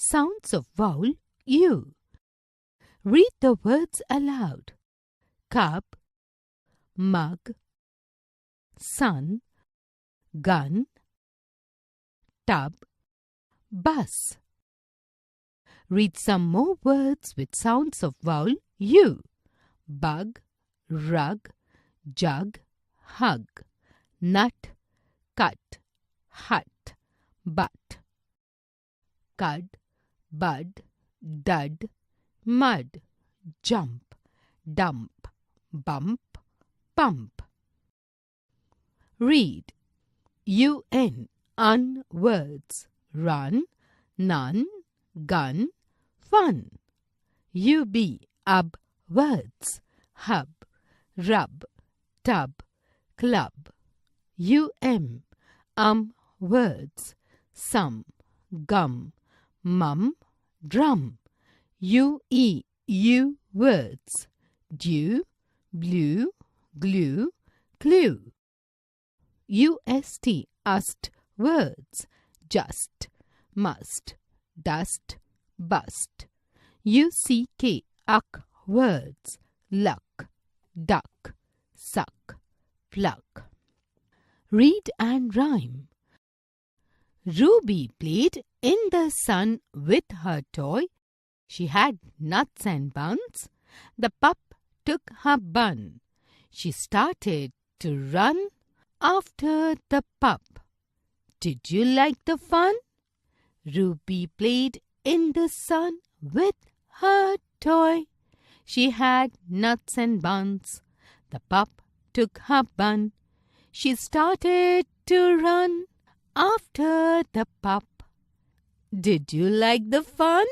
Sounds of vowel U. Read the words aloud. Cup, mug, sun, gun, tub, bus. Read some more words with sounds of vowel U. Bug, rug, jug, hug, nut, cut, hut, butt. Cud, bud, dud, mud, jump, dump, bump, pump. Read un words. Run, none, gun, fun. Ub words. Hub, rub, tub, club. Words. Sum, gum, mum, drum. Words. Dew, blue, glue, clue. Ust words. Just, must, dust, bust. Uck words. Luck, duck, suck, pluck. Read and rhyme. Ruby played in the sun with her toy. She had nuts and buns. The pup took her bun. She started to run after the pup. Did you like the fun? Ruby played in the sun with her toy. She had nuts and buns. The pup took her bun. She started to run after the pup. Did you like the fun?